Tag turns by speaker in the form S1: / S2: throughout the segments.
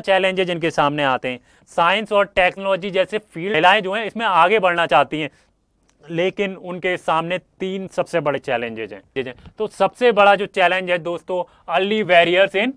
S1: Challenges जिनके सामने आते हैं। साइंस और टेक्नोलॉजी जैसे फील्ड महिलाएं जो हैं इसमें आगे बढ़ना चाहती हैं, लेकिन उनके सामने 3 सबसे बड़े चैलेंजेज हैं। तो सबसे बड़ा जो चैलेंज है दोस्तों, अर्ली बैरियर्स इन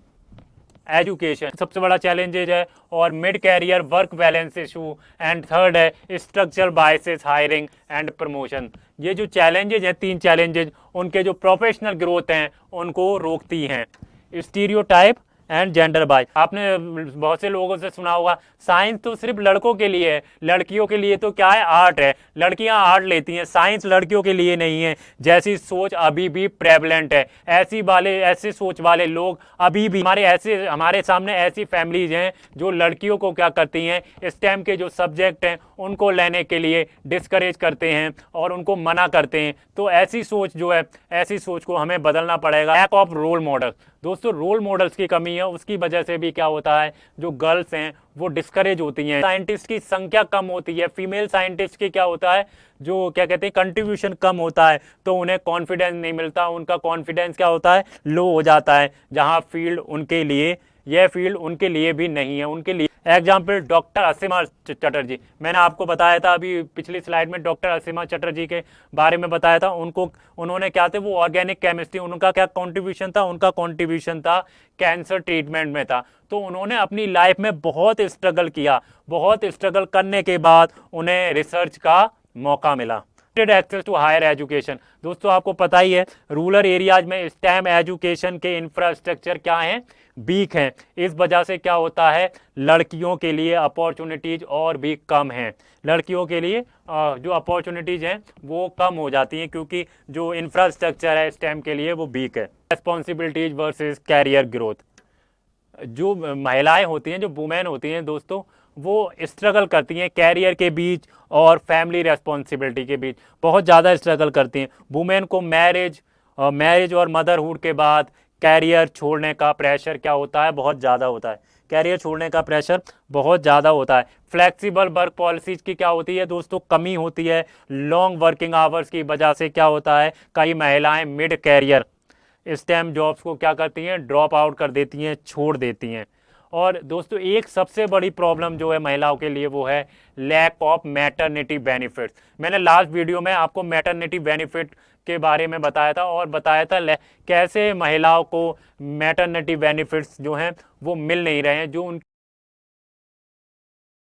S1: एजुकेशन सबसे बड़ा चैलेंजेज है, और mid career work balance issue, and third है structural biases hiring and promotion. ये जो चैलेंजेज हैं, 3 चैलेंजेज, उनके जो प्रोफेशनल ग्रोथ हैं उनको रोकती हैं। स्टीरियोटाइप एंड जेंडर बाय, आपने बहुत से लोगों से सुना होगा साइंस तो सिर्फ लड़कों के लिए है, लड़कियों के लिए तो क्या है, आर्ट है, लड़कियां आर्ट लेती हैं, साइंस लड़कियों के लिए नहीं है। जैसी सोच अभी भी प्रेवलेंट है, ऐसे सोच वाले लोग अभी भी हमारे सामने ऐसी फैमिलीज हैं जो लड़कियों को क्या करती हैं, स्टेम के जो सब्जेक्ट हैं उनको लेने के लिए डिस्करेज करते हैं और उनको मना करते हैं। तो ऐसी सोच जो है, ऐसी सोच को हमें बदलना पड़ेगा। लैक ऑफ रोल मॉडल, दोस्तों रोल मॉडल्स की कमी है, उसकी वजह से भी क्या होता है, जो गर्ल्स हैं वो डिस्करेज होती हैं, साइंटिस्ट की संख्या कम होती है, फीमेल साइंटिस्ट की क्या होता है, जो क्या कहते हैं कंट्रीब्यूशन कम होता है, तो उन्हें कॉन्फिडेंस नहीं मिलता, उनका कॉन्फिडेंस क्या होता है, लो हो जाता है, जहां फील्ड उनके लिए, यह फील्ड उनके लिए भी नहीं है। उनके लिए एग्जाम्पल डॉक्टर असीमा चटर्जी, मैंने आपको बताया था अभी पिछली स्लाइड में डॉक्टर असीमा चटर्जी के बारे में बताया था। उन्होंने क्या थे, वो ऑर्गेनिक केमिस्ट्री, उनका क्या कंट्रीब्यूशन था, उनका कंट्रीब्यूशन था कैंसर ट्रीटमेंट में था। तो उन्होंने अपनी लाइफ में बहुत स्ट्रगल किया, बहुत स्ट्रगल करने के बाद उन्हें रिसर्च का मौका मिला। एक्सेस टू हायर एजुकेशन, दोस्तों आपको पता ही है रूरल एरियाज में स्टेम एजुकेशन के इंफ्रास्ट्रक्चर क्या हैं, वीक हैं। इस वजह से क्या होता है, लड़कियों के लिए अपॉर्चुनिटीज और भी कम हैं, लड़कियों के लिए जो अपॉर्चुनिटीज हैं वो कम हो जाती हैं, क्योंकि जो इंफ्रास्ट्रक्चर है स्टेम के लिए वो वीक है। रेस्पॉन्सिबिलिटीज वर्सेस कैरियर ग्रोथ, जो महिलाएं होती हैं, जो वुमेन होती हैं दोस्तों, वो स्ट्रगल करती हैं कैरियर के बीच और फैमिली रेस्पॉन्सिबिलिटी के बीच, बहुत ज़्यादा स्ट्रगल करती हैं। वुमेन को मैरिज और मदरहुड के बाद कैरियर छोड़ने का प्रेशर क्या होता है, बहुत ज़्यादा होता है, कैरियर छोड़ने का प्रेशर बहुत ज़्यादा होता है। फ्लेक्सिबल वर्क पॉलिसीज की क्या होती है दोस्तों, कमी होती है। लॉन्ग वर्किंग आवर्स की वजह से क्या होता है, कई महिलाएं मिड कैरियर स्टेम जॉब्स को क्या करती हैं, ड्रॉप आउट कर देती हैं, छोड़ देती हैं। और दोस्तों एक सबसे बड़ी प्रॉब्लम जो है महिलाओं के लिए वो है लैक ऑफ मैटरनिटी बेनिफिट्स। मैंने लास्ट वीडियो में आपको मैटरनिटी बेनिफिट के बारे में बताया था, और बताया था कैसे महिलाओं को मैटरनिटी बेनिफिट्स जो हैं वो मिल नहीं रहे हैं, जो उन